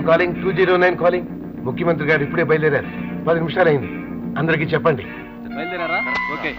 Calling 209 calling. ముఖ్యమంత్రి గారు ఇప్పుడే బయలుదేరారు. 10 నిమిషాలు అయింది. అందరికీ చెప్పండి. బయలుదేరారా? ఓకే,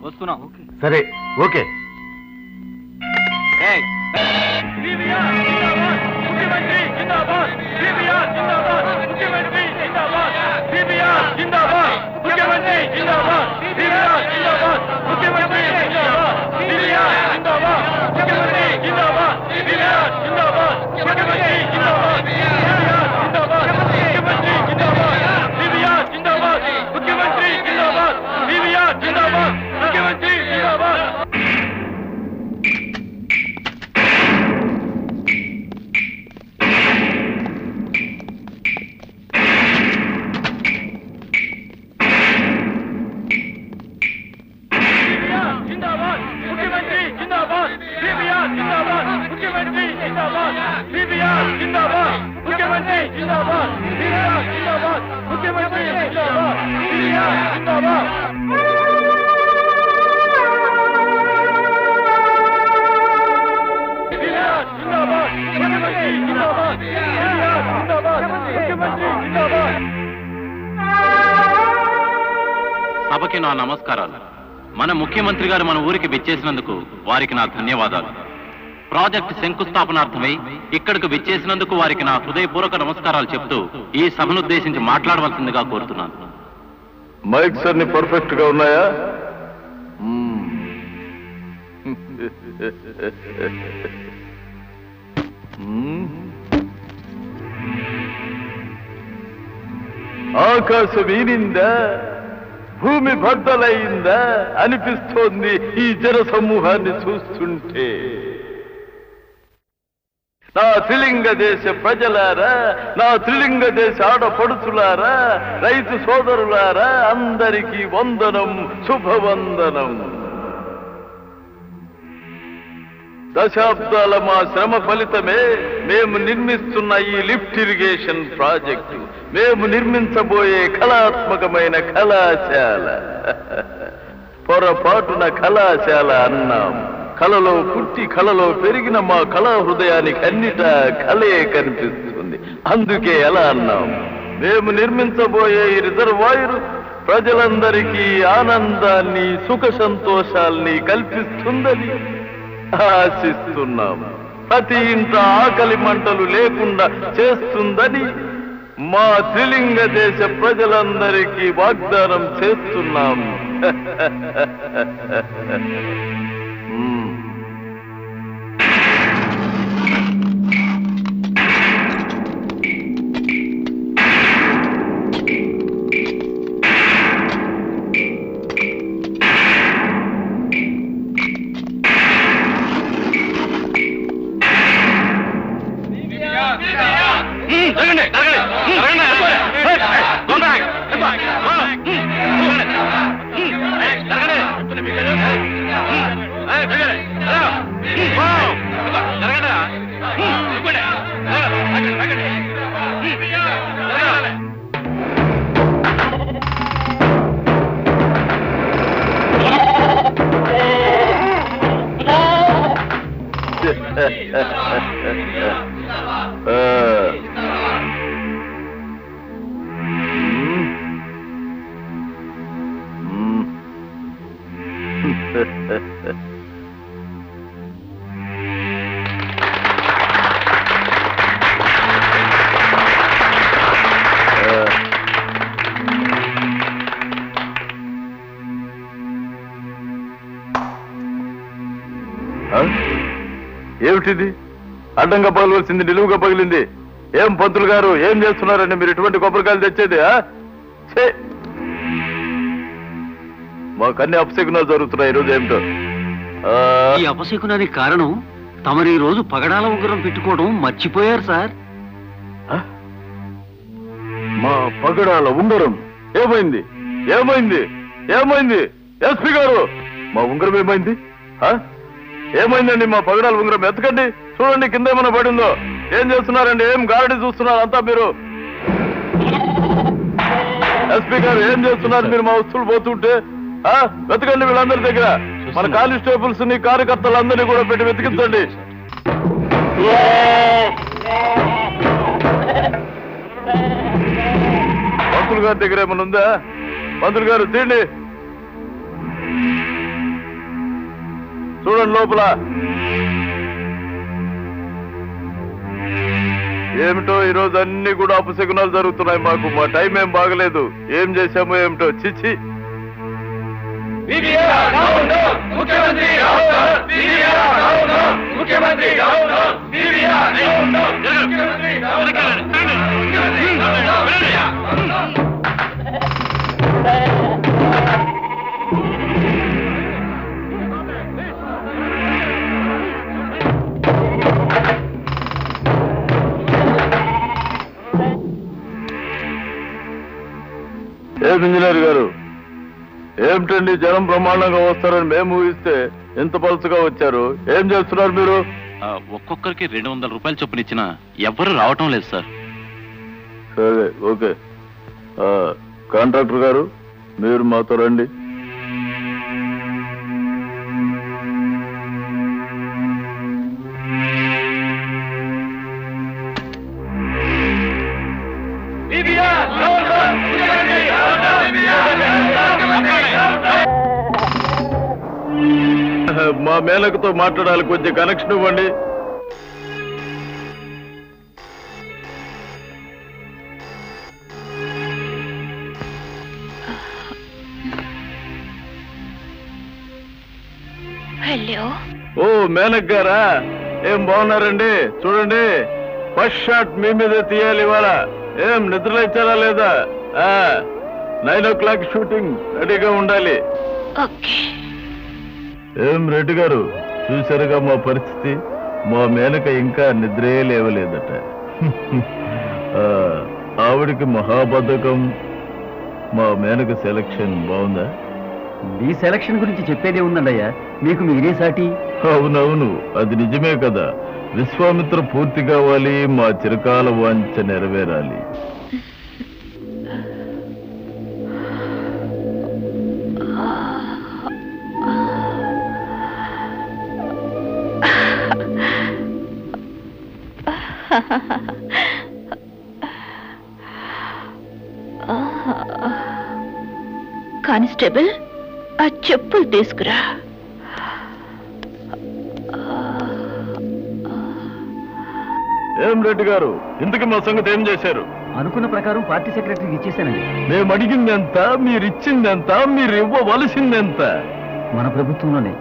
వస్తున్నాం. సరే, ఓకే. సభకి నా నమస్కారాలు. మన ముఖ్యమంత్రి గారు మన ఊరికి విచ్చేసినందుకు వారికి నా ధన్యవాదాలు. ప్రాజెక్ట్ శంకుస్థాపనార్థమై ఇక్కడికి విచ్చేసినందుకు వారికి నా హృదయపూర్వక నమస్కారాలు చెప్తూ ఈ సభనుద్దేశించి మాట్లాడవలసిందిగా కోరుతున్నాను. మైక్స్ అన్ని పర్ఫెక్ట్ గా ఉన్నాయా? ఆకాశం ఈనిందా, భూమి బద్దలైందా అనిపిస్తోంది ఈ జన సమూహాన్ని చూస్తుంటే. నా త్రిలింగ దేశ ప్రజలారా, నా త్రిలింగ దేశ ఆడపడుచులారా, రైతు సోదరులారా, అందరికీ వందనం, శుభవందనం. దశాబ్దాల మా శ్రమ ఫలితమే మేము నిర్మిస్తున్న ఈ లిఫ్ట్ ఇరిగేషన్ ప్రాజెక్టు, మేము నిర్మించబోయే కళాత్మకమైన కళాశాల. పొరపాటున కళాశాల అన్నాం. కళలో పుట్టి కళలో పెరిగిన మా కళా హృదయానికి అన్నిటా కళే కనిపిస్తుంది. అందుకే ఎలా అన్నాం, మేము నిర్మించబోయే ఈ రిజర్వాయరు ప్రజలందరికీ ఆనందాన్ని, సుఖ సంతోషాల్ని కల్పిస్తుందని ఆశిస్తున్నాం. ప్రతి ఇంట ఆకలి మంటలు లేకుండా చేస్తుందని మా త్రిలింగ దేశ ప్రజలందరికీ వాగ్దానం చేస్తున్నాం. ఏమిటిది? అడ్డంగా పగలవలసింది నిలువుగా పగిలింది. ఏం పంతులు గారు, ఏం చేస్తున్నారండి మీరు? ఇటువంటి కొబ్బరికాయలు తెచ్చేది మాకన్నీ అపశకునాలు జరుగుతున్నాయి ఈరోజు. ఏమిటో ఈ అపశకునానికి కారణం తమరు ఈ రోజు పగడాల ఉంగరం పెట్టుకోవడం మర్చిపోయారు సార్. మా పగడాల ఉంగరం ఏమైంది? ఏమైంది? ఏమైంది? ఎస్పీ గారు, మా ఉంగరం ఏమైంది? ఏమైందండి? మా పగడాల ఉంగరం ఎత్తకండి, చూడండి కింద ఏమైనా పడిందో. ఏం చేస్తున్నారండి? ఏం గారడి చూస్తున్నారు అంతా మీరు? ఎస్పీ గారు ఏం చేస్తున్నారు మీరు? మా వస్తువులు పోతుంటే వెతకండి వీళ్ళందరి దగ్గర. మన కానిస్టేబుల్స్ ని, కార్యకర్తలందరినీ కూడా పెట్టి వెతికించండి. పంతులు గారి దగ్గర ఏమైనా ఉందా? పంతులు గారు తీండి, చూడండి లోపల. ఏమిటో ఈరోజు అన్ని కూడా అపశకునాలు జరుగుతున్నాయి. మాకు మా టైం ఏం బాగలేదు. ఏం చేశామో ఏమిటో. చిచ్చి. ఏం ఇంజనీర్ గారు, ఏమిటండి జనం బ్రహ్మాండంగా వస్తారని మేము ఊహిస్తే ఎంత పలుసుగా వచ్చారు? ఏం చేస్తున్నారు మీరు? ఒక్కొక్కరికి 200 రూపాయలు చొప్పున ఇచ్చినా ఎవ్వరూ రావటం లేదు సార్. సరే, ఓకే. కాంట్రాక్టర్ గారు, మీరు మాతో రండి. మా మేనకతో మాట్లాడాలి, కొంచెం కనెక్షన్ ఇవ్వండి. హలో. ఓ మేనక్ గారా, ఏం బాగున్నారండి? చూడండి, ఫస్ట్ షాట్ మీ మీదే తీయాలి ఇవాళ. ఏం నిద్రలేచారా లేదా? 9 o'clock షూటింగ్ రెడీగా ఉండాలి. ఏం రెడ్డి గారు, చూశారుగా మా పరిస్థితి. మా మేనక ఇంకా నిద్రే లేవలేదట. ఆవిడికి మహాబద్ధకం. మా మేనక సెలక్షన్ బాగుందా? మీ సెలక్షన్ గురించి చెప్పేదే ఉందండయ్యా, మీకు మీరే సాటి. అవునవును, అది నిజమే కదా. విశ్వామిత్ర పూర్తి కావాలి, మా చిరకాల వాంఛ నెరవేరాలి. కానిస్టేబుల్, ఆ చెప్పులు తీసుకురా. ఏం రెడ్డి గారు, ఇంతకీ మా సంగతి ఏం చేశారు? అనుకున్న ప్రకారం పార్టీ సెక్రటరీకి ఇచ్చేసానండి. మేము అడిగిందెంత, మీరు ఇచ్చిందెంత, మీరు ఇవ్వవలసిందెంత? మన ప్రభుత్వంలోనే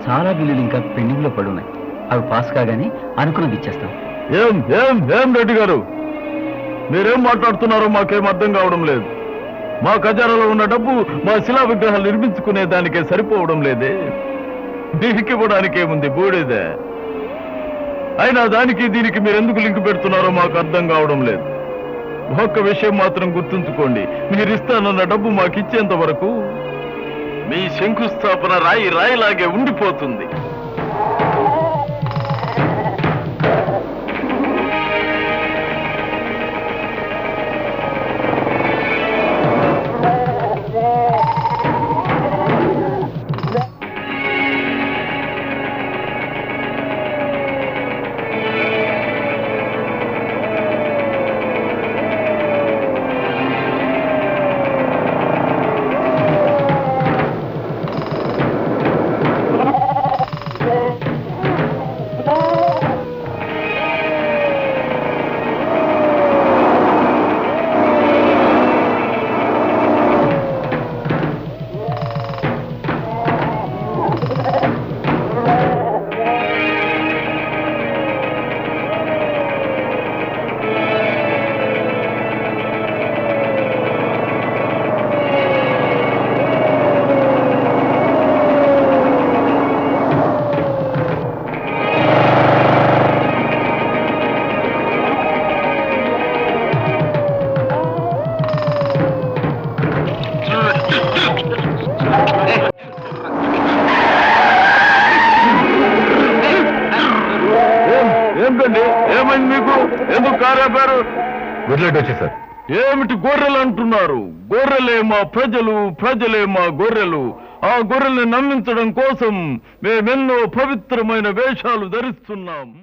చాలా బిల్లులు ఇంకా పెండింగ్ లో పడున్నాయి. అవి పాస్ కాగానే అనుకున్నది ఇచ్చేస్తాం. ఏం ఏం ఏం రెడ్డి గారు, మీరేం మాట్లాడుతున్నారో మాకేం అర్థం కావడం లేదు. మా ఖజానాలో ఉన్న డబ్బు మా శిలా విగ్రహాలు నిర్మించుకునే దానికే సరిపోవడం లేదే. దీనికి ఇవ్వడానికి ఏముంది, బూడిదే. అయినా దానికి దీనికి మీరెందుకు లింక్ పెడుతున్నారో మాకు అర్థం కావడం లేదు. ఒక్క విషయం మాత్రం గుర్తుంచుకోండి, మీరు ఇస్తానన్న డబ్బు మాకు ఇచ్చేంత వరకు మీ శంకుస్థాపన రాయి రాయిలాగే ఉండిపోతుంది. ఏమిటండి, ఏమైంది మీకు? ఎందుకు కారాపారు? గుడ్లెట్ వచ్చేసారు. ఏమిటి గొర్రెలు అంటున్నారు? గొర్రెలే మా ప్రజలు, ప్రజలే మా గొర్రెలు. ఆ గొర్రెల్ని నమ్మించడం కోసం మేమెన్నో పవిత్రమైన వేషాలు ధరిస్తున్నాం.